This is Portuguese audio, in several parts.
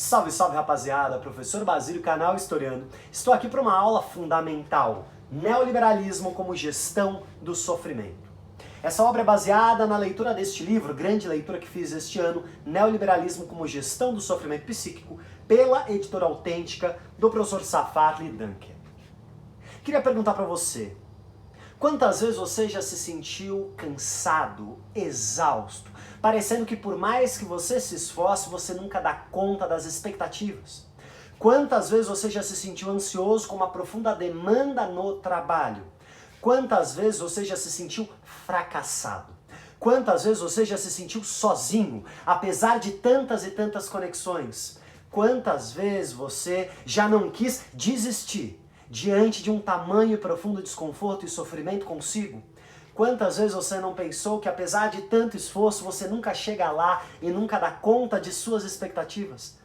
Salve, salve rapaziada, professor Basílio, canal Historiano. Estou aqui para uma aula fundamental, Neoliberalismo como Gestão do Sofrimento. Essa obra é baseada na leitura deste livro, grande leitura que fiz este ano, Neoliberalismo como Gestão do Sofrimento Psíquico, pela editora autêntica do professor Safarli Dunker. Queria perguntar para você, quantas vezes você já se sentiu cansado, exausto, parecendo que por mais que você se esforce, você nunca dá conta das expectativas? Quantas vezes você já se sentiu ansioso com uma profunda demanda no trabalho? Quantas vezes você já se sentiu fracassado? Quantas vezes você já se sentiu sozinho, apesar de tantas e tantas conexões? Quantas vezes você já não quis desistir diante de um tamanho e profundo desconforto e sofrimento consigo? Quantas vezes você não pensou que apesar de tanto esforço, você nunca chega lá e nunca dá conta de suas expectativas?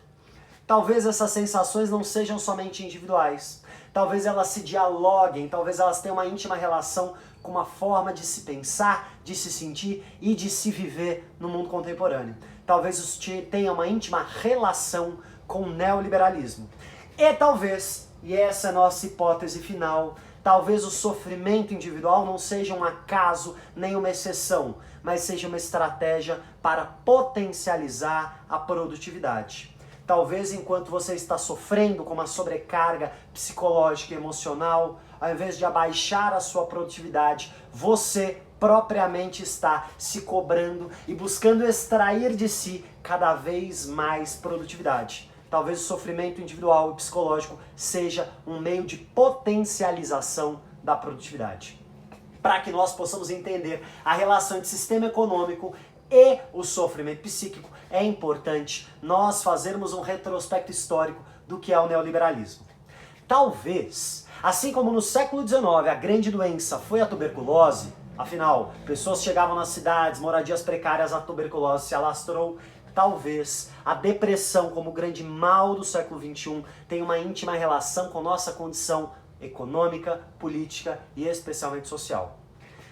Talvez essas sensações não sejam somente individuais. Talvez elas se dialoguem, talvez elas tenham uma íntima relação com uma forma de se pensar, de se sentir e de se viver no mundo contemporâneo. Talvez isso tenha uma íntima relação com o neoliberalismo. E talvez, e essa é a nossa hipótese final, talvez o sofrimento individual não seja um acaso nem uma exceção, mas seja uma estratégia para potencializar a produtividade. Talvez enquanto você está sofrendo com uma sobrecarga psicológica e emocional, ao invés de abaixar a sua produtividade, você propriamente está se cobrando e buscando extrair de si cada vez mais produtividade. Talvez o sofrimento individual e psicológico seja um meio de potencialização da produtividade. Para que nós possamos entender a relação entre sistema econômico e o sofrimento psíquico, é importante nós fazermos um retrospecto histórico do que é o neoliberalismo. Talvez, assim como no século XIX a grande doença foi a tuberculose, afinal, pessoas chegavam nas cidades, moradias precárias, a tuberculose se alastrou. Talvez a depressão como grande mal do século XXI tenha uma íntima relação com nossa condição econômica, política e especialmente social.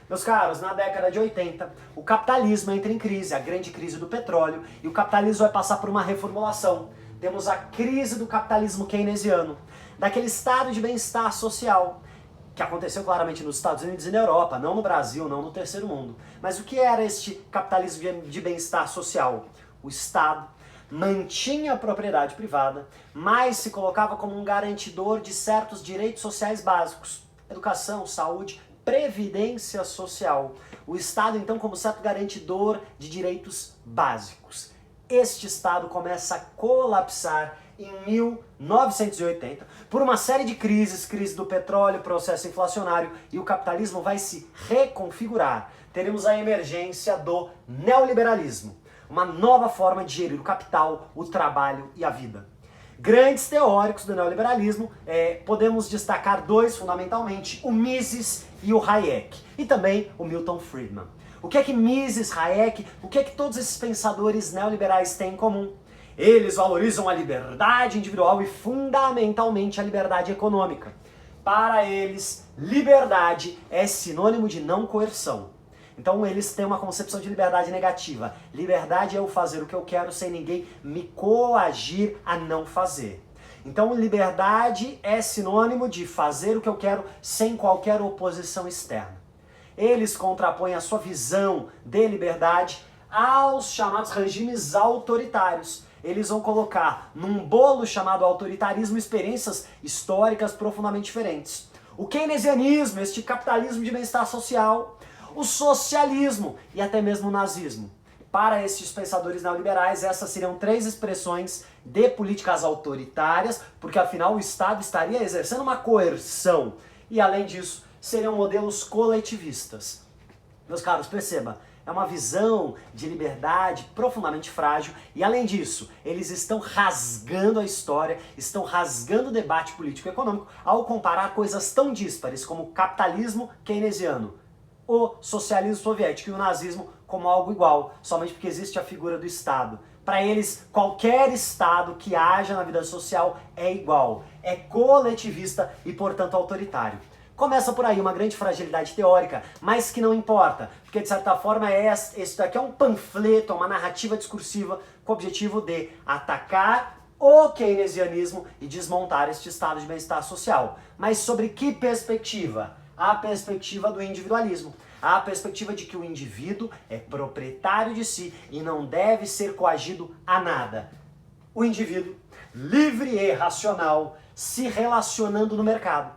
Meus caros, na década de 80, o capitalismo entra em crise, a grande crise do petróleo, e o capitalismo vai passar por uma reformulação. Temos a crise do capitalismo keynesiano, daquele estado de bem-estar social, que aconteceu claramente nos Estados Unidos e na Europa, não no Brasil, não no terceiro mundo. Mas o que era este capitalismo de bem-estar social? O Estado mantinha a propriedade privada, mas se colocava como um garantidor de certos direitos sociais básicos, educação, saúde, previdência social. O Estado, então, como certo garantidor de direitos básicos. Este Estado começa a colapsar em 1980 por uma série de crises, crise do petróleo, processo inflacionário, e o capitalismo vai se reconfigurar. Teremos a emergência do neoliberalismo, uma nova forma de gerir o capital, o trabalho e a vida. Grandes teóricos do neoliberalismo, podemos destacar dois fundamentalmente, o Mises e o Hayek, e também o Milton Friedman. O que é que Mises, Hayek, o que é que todos esses pensadores neoliberais têm em comum? Eles valorizam a liberdade individual e fundamentalmente a liberdade econômica. Para eles, liberdade é sinônimo de não coerção. Então eles têm uma concepção de liberdade negativa. Liberdade é eu fazer o que eu quero sem ninguém me coagir a não fazer. Então liberdade é sinônimo de fazer o que eu quero sem qualquer oposição externa. Eles contrapõem a sua visão de liberdade aos chamados regimes autoritários. Eles vão colocar num bolo chamado autoritarismo experiências históricas profundamente diferentes. O keynesianismo, este capitalismo de bem-estar social, o socialismo e até mesmo o nazismo. Para esses pensadores neoliberais, essas seriam três expressões de políticas autoritárias, porque afinal o Estado estaria exercendo uma coerção. E além disso, seriam modelos coletivistas. Meus caros, perceba, é uma visão de liberdade profundamente frágil e além disso, eles estão rasgando a história, estão rasgando o debate político e econômico ao comparar coisas tão díspares como o capitalismo keynesiano, o socialismo soviético e o nazismo como algo igual, somente porque existe a figura do Estado. Para eles, qualquer Estado que haja na vida social é igual, é coletivista e, portanto, autoritário. Começa por aí uma grande fragilidade teórica, mas que não importa, porque de certa forma isso daqui é um panfleto, uma narrativa discursiva com o objetivo de atacar o keynesianismo e desmontar este estado de bem-estar social. Mas sobre que perspectiva? A perspectiva do individualismo. A perspectiva de que o indivíduo é proprietário de si e não deve ser coagido a nada. O indivíduo, livre e racional, se relacionando no mercado.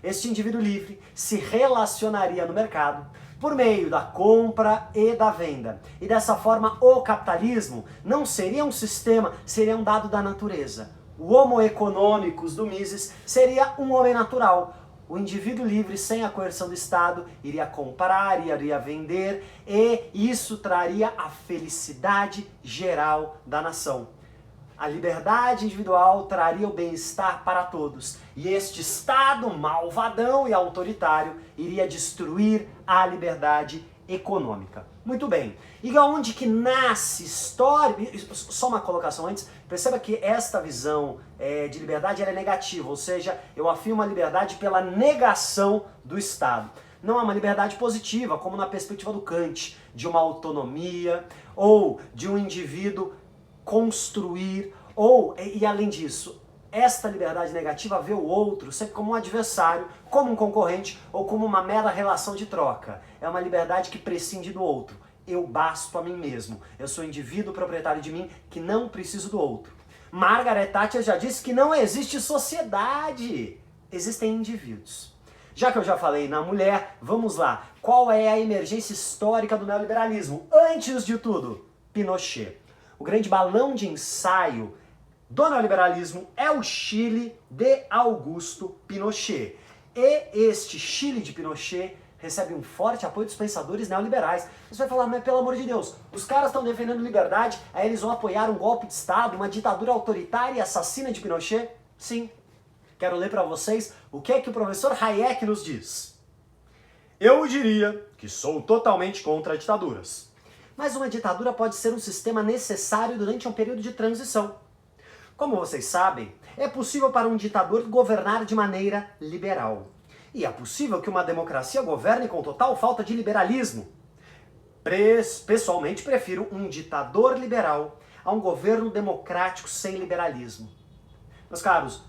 Este indivíduo livre se relacionaria no mercado por meio da compra e da venda. E dessa forma o capitalismo não seria um sistema, seria um dado da natureza. O homo economicus do Mises seria um homem natural. O indivíduo livre, sem a coerção do Estado, iria comprar, iria vender, e isso traria a felicidade geral da nação. A liberdade individual traria o bem-estar para todos. E este Estado malvadão e autoritário iria destruir a liberdade econômica. Muito bem. E aonde que nasce história? Só uma colocação antes. Perceba que esta visão de liberdade ela é negativa, ou seja, eu afirmo a liberdade pela negação do Estado. Não é uma liberdade positiva, como na perspectiva do Kant, de uma autonomia, ou de um indivíduo construir, e além disso, esta liberdade negativa vê o outro sempre como um adversário, como um concorrente ou como uma mera relação de troca. É uma liberdade que prescinde do outro. Eu basto a mim mesmo. Eu sou indivíduo proprietário de mim que não preciso do outro. Margaret Thatcher já disse que não existe sociedade. Existem indivíduos. Já que eu já falei na mulher, vamos lá. Qual é a emergência histórica do neoliberalismo? Antes de tudo, Pinochet. O grande balão de ensaio do neoliberalismo é o Chile de Augusto Pinochet. E este Chile de Pinochet recebe um forte apoio dos pensadores neoliberais. Você vai falar, mas pelo amor de Deus, os caras estão defendendo liberdade, aí eles vão apoiar um golpe de Estado, uma ditadura autoritária e assassina de Pinochet? Sim. Quero ler para vocês o que é que o professor Hayek nos diz. Eu diria que sou totalmente contra ditaduras. Mas uma ditadura pode ser um sistema necessário durante um período de transição. Como vocês sabem, é possível para um ditador governar de maneira liberal. E é possível que uma democracia governe com total falta de liberalismo. Pessoalmente, prefiro um ditador liberal a um governo democrático sem liberalismo. Meus caros,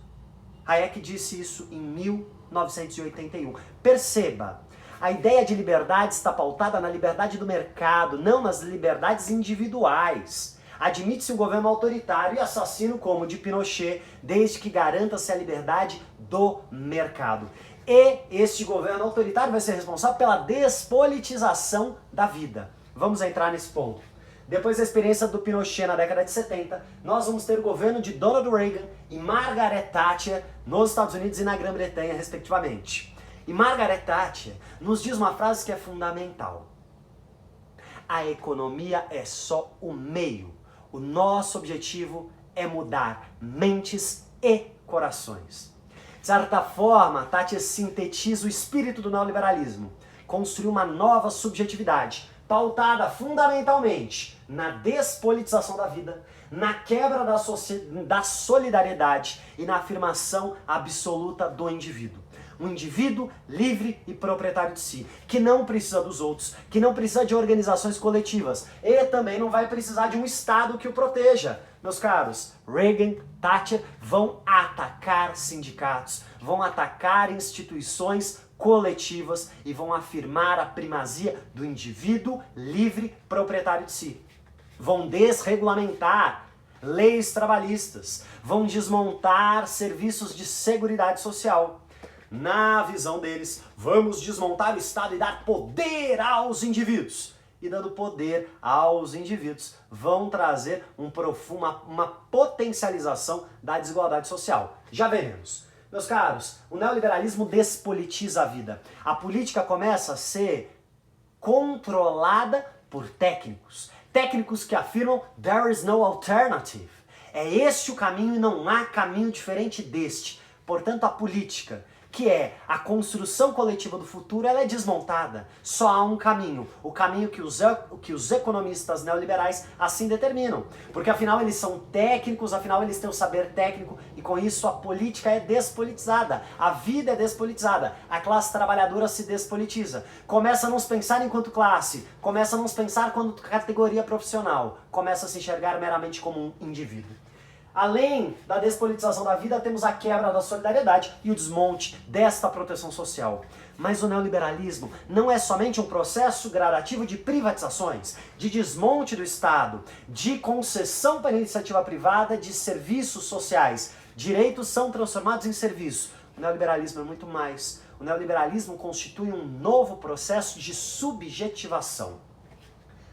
Hayek disse isso em 1981. Perceba, a ideia de liberdade está pautada na liberdade do mercado, não nas liberdades individuais. Admite-se um governo autoritário e assassino como o de Pinochet, desde que garanta-se a liberdade do mercado. E este governo autoritário vai ser responsável pela despolitização da vida. Vamos entrar nesse ponto. Depois da experiência do Pinochet na década de 70, nós vamos ter o governo de Donald Reagan e Margaret Thatcher nos Estados Unidos e na Grã-Bretanha, respectivamente. E Margaret Thatcher nos diz uma frase que é fundamental. A economia é só o meio. O nosso objetivo é mudar mentes e corações. De certa forma, Thatcher sintetiza o espírito do neoliberalismo. Construiu uma nova subjetividade, pautada fundamentalmente na despolitização da vida, na quebra da solidariedade e na afirmação absoluta do indivíduo. Um indivíduo livre e proprietário de si, que não precisa dos outros, que não precisa de organizações coletivas e também não vai precisar de um Estado que o proteja. Meus caros, Reagan, Thatcher vão atacar sindicatos, vão atacar instituições coletivas e vão afirmar a primazia do indivíduo livre proprietário de si. Vão desregulamentar leis trabalhistas, vão desmontar serviços de seguridade social. Na visão deles, vamos desmontar o Estado e dar poder aos indivíduos. E dando poder aos indivíduos, vão trazer uma potencialização da desigualdade social. Já veremos. Meus caros, o neoliberalismo despolitiza a vida. A política começa a ser controlada por técnicos. Técnicos que afirmam there is no alternative. É este o caminho e não há caminho diferente deste. Portanto, a política, que é a construção coletiva do futuro, ela é desmontada. Só há um caminho, o caminho que os economistas neoliberais assim determinam. Porque afinal eles são técnicos, afinal eles têm o saber técnico e com isso a política é despolitizada, a vida é despolitizada, a classe trabalhadora se despolitiza. Começa a não se pensar enquanto classe, começa a não se pensar quanto categoria profissional, começa a se enxergar meramente como um indivíduo. Além da despolitização da vida, temos a quebra da solidariedade e o desmonte desta proteção social. Mas o neoliberalismo não é somente um processo gradativo de privatizações, de desmonte do Estado, de concessão para a iniciativa privada de serviços sociais. Direitos são transformados em serviços. O neoliberalismo é muito mais. O neoliberalismo constitui um novo processo de subjetivação.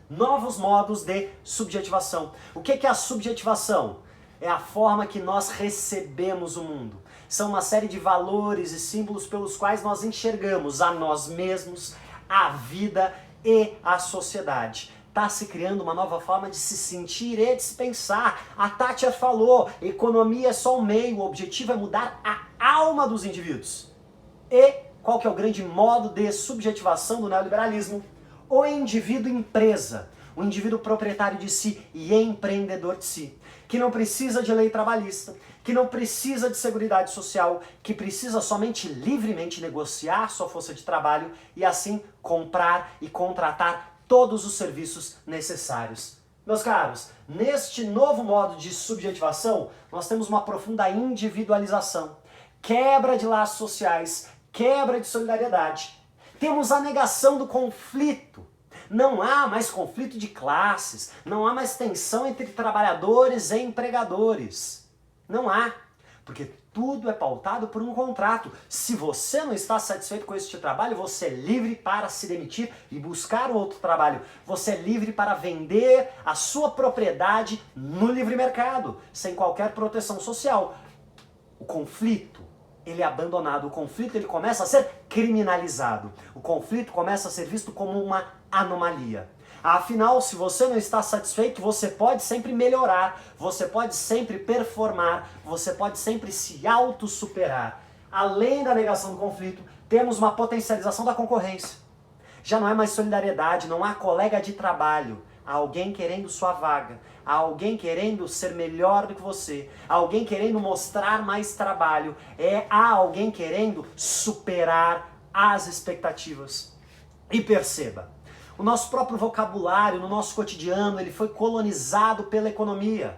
Novos modos de subjetivação. O que é a subjetivação? É a forma que nós recebemos o mundo. São uma série de valores e símbolos pelos quais nós enxergamos a nós mesmos, a vida e a sociedade. Está se criando uma nova forma de se sentir e de se pensar. A Thatcher falou, economia é só um meio, o objetivo é mudar a alma dos indivíduos. E qual que é o grande modo de subjetivação do neoliberalismo? O indivíduo empresa, o indivíduo proprietário de si e empreendedor de si, que não precisa de lei trabalhista, que não precisa de seguridade social, que precisa somente livremente negociar sua força de trabalho e assim comprar e contratar todos os serviços necessários. Meus caros, neste novo modo de subjetivação, nós temos uma profunda individualização, quebra de laços sociais, quebra de solidariedade. Temos a negação do conflito. Não há mais conflito de classes, não há mais tensão entre trabalhadores e empregadores. Não há, porque tudo é pautado por um contrato. Se você não está satisfeito com este trabalho, você é livre para se demitir e buscar outro trabalho. Você é livre para vender a sua propriedade no livre mercado, sem qualquer proteção social. O conflito, ele é abandonado, o conflito ele começa a ser criminalizado, o conflito começa a ser visto como uma anomalia. Afinal, se você não está satisfeito, você pode sempre melhorar, você pode sempre performar, você pode sempre se auto-superar. Além da negação do conflito, temos uma potencialização da concorrência. Já não é mais solidariedade, não há colega de trabalho, há alguém querendo sua vaga, há alguém querendo ser melhor do que você, há alguém querendo mostrar mais trabalho, há alguém querendo superar as expectativas. E perceba, o nosso próprio vocabulário, no nosso cotidiano, ele foi colonizado pela economia.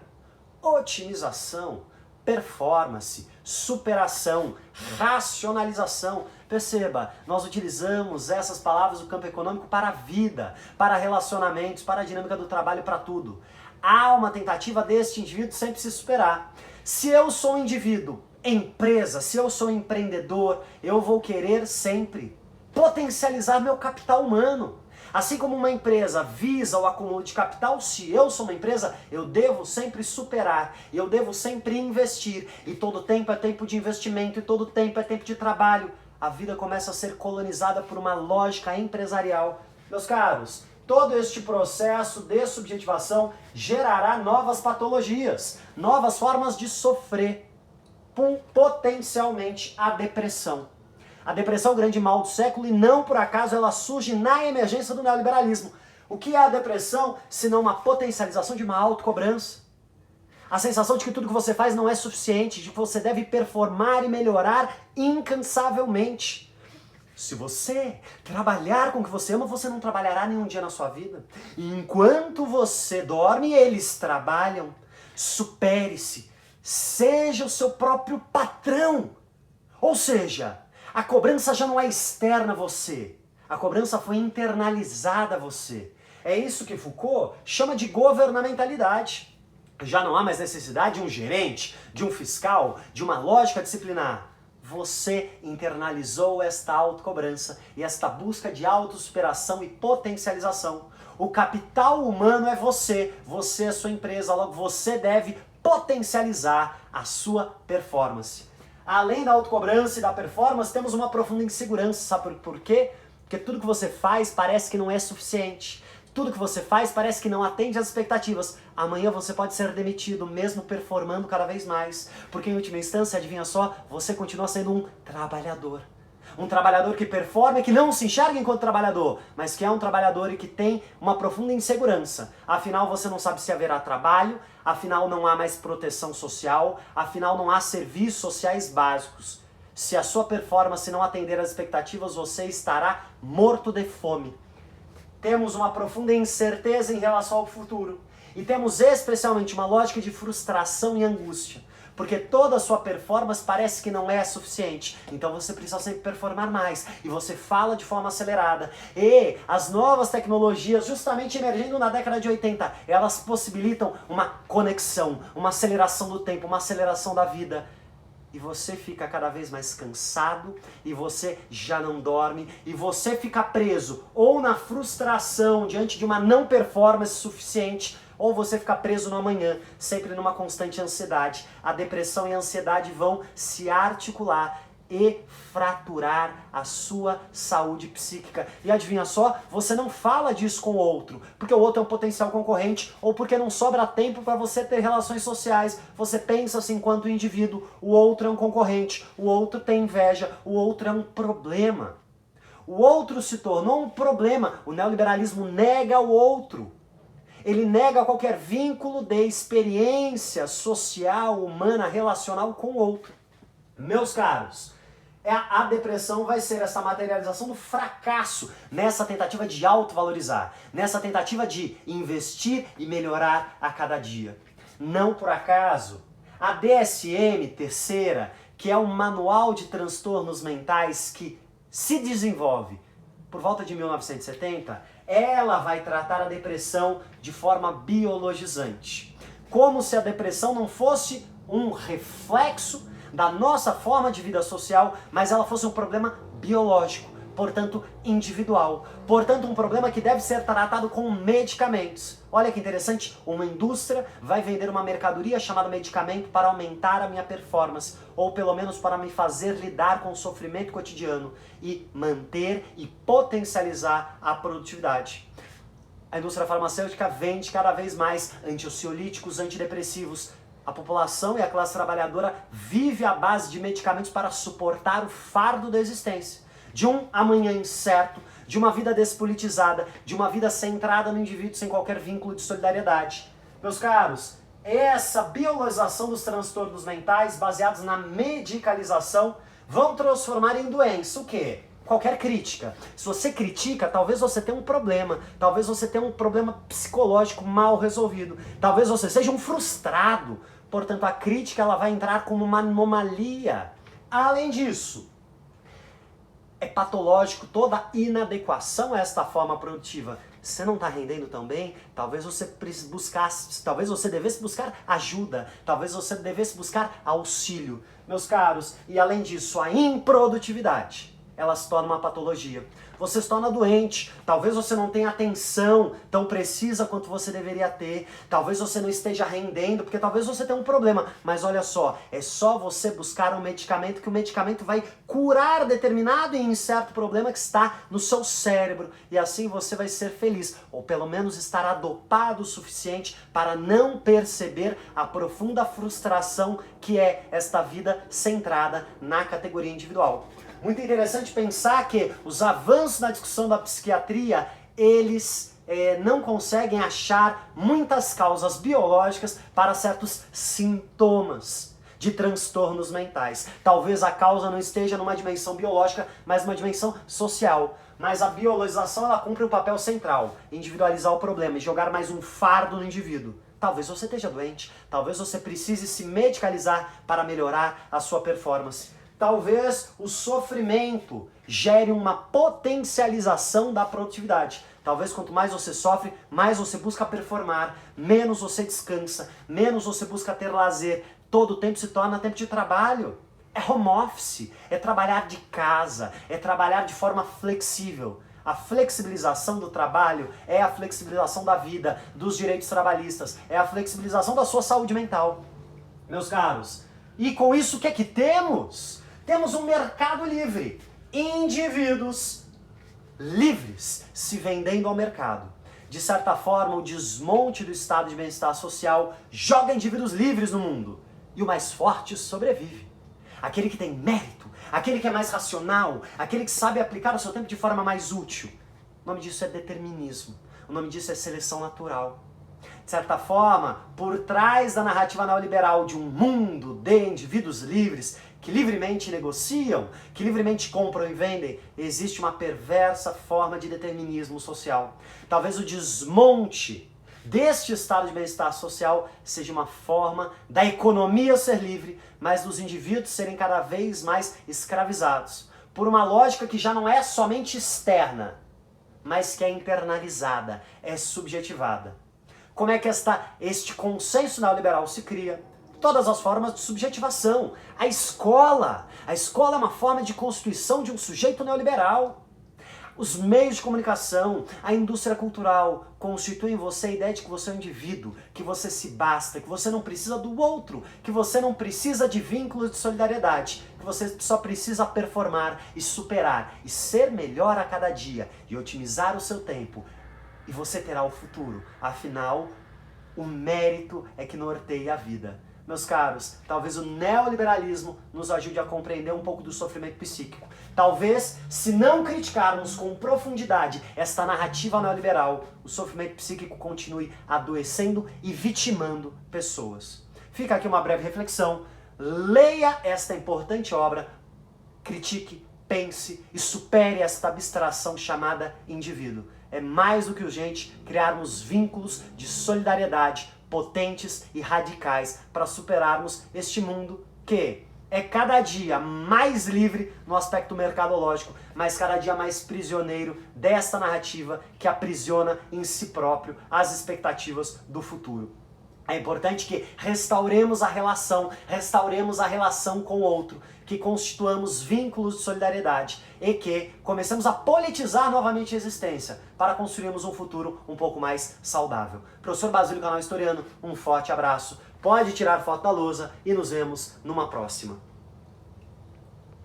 Otimização, performance, superação, racionalização. Perceba, nós utilizamos essas palavras do campo econômico para a vida, para relacionamentos, para a dinâmica do trabalho, para tudo. Há uma tentativa deste indivíduo sempre se superar. Se eu sou um indivíduo, empresa, se eu sou empreendedor, eu vou querer sempre potencializar meu capital humano. Assim como uma empresa visa o acúmulo de capital, se eu sou uma empresa, eu devo sempre superar, eu devo sempre investir. E todo tempo é tempo de investimento, e todo tempo é tempo de trabalho. A vida começa a ser colonizada por uma lógica empresarial. Meus caros, todo este processo de subjetivação gerará novas patologias, novas formas de sofrer, potencialmente a depressão. A depressão é o grande mal do século e não por acaso ela surge na emergência do neoliberalismo. O que é a depressão senão uma potencialização de uma autocobrança? A sensação de que tudo que você faz não é suficiente, de que você deve performar e melhorar incansavelmente. Se você trabalhar com o que você ama, você não trabalhará nenhum dia na sua vida. E enquanto você dorme, eles trabalham. Supere-se. Seja o seu próprio patrão. Ou seja, a cobrança já não é externa a você. A cobrança foi internalizada a você. É isso que Foucault chama de governamentalidade. Já não há mais necessidade de um gerente, de um fiscal, de uma lógica disciplinar. Você internalizou esta autocobrança e esta busca de autossuperação e potencialização. O capital humano é você é a sua empresa, logo você deve potencializar a sua performance. Além da autocobrança e da performance, temos uma profunda insegurança. Sabe por quê? Porque tudo que você faz parece que não é suficiente. Tudo que você faz parece que não atende às expectativas. Amanhã você pode ser demitido, mesmo performando cada vez mais. Porque em última instância, adivinha só, você continua sendo um trabalhador. Um trabalhador que performa e que não se enxerga enquanto trabalhador, mas que é um trabalhador e que tem uma profunda insegurança. Afinal, você não sabe se haverá trabalho, afinal não há mais proteção social, afinal não há serviços sociais básicos. Se a sua performance não atender às expectativas, você estará morto de fome. Temos uma profunda incerteza em relação ao futuro. E temos especialmente uma lógica de frustração e angústia, porque toda a sua performance parece que não é suficiente. Então você precisa sempre performar mais. E você fala de forma acelerada. E as novas tecnologias, justamente emergindo na década de 80, elas possibilitam uma conexão, uma aceleração do tempo, uma aceleração da vida. E você fica cada vez mais cansado, e você já não dorme, e você fica preso ou na frustração diante de uma não performance suficiente, ou você fica preso no amanhã, sempre numa constante ansiedade. A depressão e a ansiedade vão se articular e fraturar a sua saúde psíquica. E adivinha só, você não fala disso com o outro, porque o outro é um potencial concorrente, ou porque não sobra tempo para você ter relações sociais. Você pensa assim, enquanto indivíduo, o outro é um concorrente, o outro tem inveja, o outro é um problema. O outro se tornou um problema. O neoliberalismo nega o outro. Ele nega qualquer vínculo de experiência social, humana, relacional com o outro. Meus caros, a depressão vai ser essa materialização do fracasso nessa tentativa de autovalorizar, nessa tentativa de investir e melhorar a cada dia. Não por acaso, a DSM-3, que é um manual de transtornos mentais que se desenvolve por volta de 1970, ela vai tratar a depressão de forma biologizante. Como se a depressão não fosse um reflexo da nossa forma de vida social, mas ela fosse um problema biológico, portanto individual, portanto um problema que deve ser tratado com medicamentos. Olha que interessante, uma indústria vai vender uma mercadoria chamada medicamento para aumentar a minha performance, ou pelo menos para me fazer lidar com o sofrimento cotidiano e manter e potencializar a produtividade. A indústria farmacêutica vende cada vez mais ansiolíticos, antidepressivos. A população e a classe trabalhadora vive à base de medicamentos para suportar o fardo da existência, de um amanhã incerto, de uma vida despolitizada, de uma vida centrada no indivíduo sem qualquer vínculo de solidariedade. Meus caros, essa biologização dos transtornos mentais baseados na medicalização vão transformar em doença. O quê? Qualquer crítica. Se você critica, talvez você tenha um problema, talvez você tenha um problema psicológico mal resolvido, talvez você seja um frustrado. Portanto, a crítica ela vai entrar como uma anomalia. Além disso, é patológico toda inadequação a esta forma produtiva. Você não está rendendo tão bem? Talvez você devesse buscar ajuda, talvez você devesse buscar auxílio. Meus caros, e além disso, a improdutividade, ela se torna uma patologia. Você se torna doente, talvez você não tenha atenção tão precisa quanto você deveria ter, talvez você não esteja rendendo, porque talvez você tenha um problema, mas olha só, é só você buscar um medicamento que o medicamento vai curar determinado e incerto problema que está no seu cérebro, e assim você vai ser feliz, ou pelo menos estará dopado o suficiente para não perceber a profunda frustração que é esta vida centrada na categoria individual. Muito interessante pensar que os avanços na discussão da psiquiatria, eles não conseguem achar muitas causas biológicas para certos sintomas de transtornos mentais. Talvez a causa não esteja numa dimensão biológica, mas numa dimensão social. Mas a biologização ela cumpre um papel central, individualizar o problema e jogar mais um fardo no indivíduo. Talvez você esteja doente, talvez você precise se medicalizar para melhorar a sua performance. Talvez o sofrimento gere uma potencialização da produtividade. Talvez quanto mais você sofre, mais você busca performar, menos você descansa, menos você busca ter lazer. Todo o tempo se torna tempo de trabalho. É home office, é trabalhar de casa, é trabalhar de forma flexível. A flexibilização do trabalho é a flexibilização da vida, dos direitos trabalhistas, é a flexibilização da sua saúde mental. Meus caros, e com isso o que é que temos? Temos um mercado livre, indivíduos livres se vendendo ao mercado. De certa forma, o desmonte do estado de bem-estar social joga indivíduos livres no mundo. E o mais forte sobrevive. Aquele que tem mérito, aquele que é mais racional, aquele que sabe aplicar o seu tempo de forma mais útil. O nome disso é determinismo, o nome disso é seleção natural. De certa forma, por trás da narrativa neoliberal de um mundo de indivíduos livres, que livremente negociam, que livremente compram e vendem, existe uma perversa forma de determinismo social. Talvez o desmonte deste estado de bem-estar social seja uma forma da economia ser livre, mas dos indivíduos serem cada vez mais escravizados por uma lógica que já não é somente externa, mas que é internalizada, é subjetivada. Como é que este consenso neoliberal se cria? Todas as formas de subjetivação. A escola é uma forma de constituição de um sujeito neoliberal. Os meios de comunicação, a indústria cultural constituem em você a ideia de que você é um indivíduo, que você se basta, que você não precisa do outro, que você não precisa de vínculos de solidariedade, que você só precisa performar e superar e ser melhor a cada dia e otimizar o seu tempo. E você terá o futuro. Afinal, o mérito é que norteia a vida. Meus caros, talvez o neoliberalismo nos ajude a compreender um pouco do sofrimento psíquico. Talvez, se não criticarmos com profundidade esta narrativa neoliberal, o sofrimento psíquico continue adoecendo e vitimando pessoas. Fica aqui uma breve reflexão. Leia esta importante obra, critique, pense e supere esta abstração chamada indivíduo. É mais do que urgente criarmos vínculos de solidariedade potentes e radicais para superarmos este mundo que é cada dia mais livre no aspecto mercadológico, mas cada dia mais prisioneiro desta narrativa que aprisiona em si próprio as expectativas do futuro. É importante que restauremos a relação com o outro, que constituamos vínculos de solidariedade e que comecemos a politizar novamente a existência para construirmos um futuro um pouco mais saudável. Professor Basílio, canal Historiano, um forte abraço. Pode tirar foto da lousa e nos vemos numa próxima.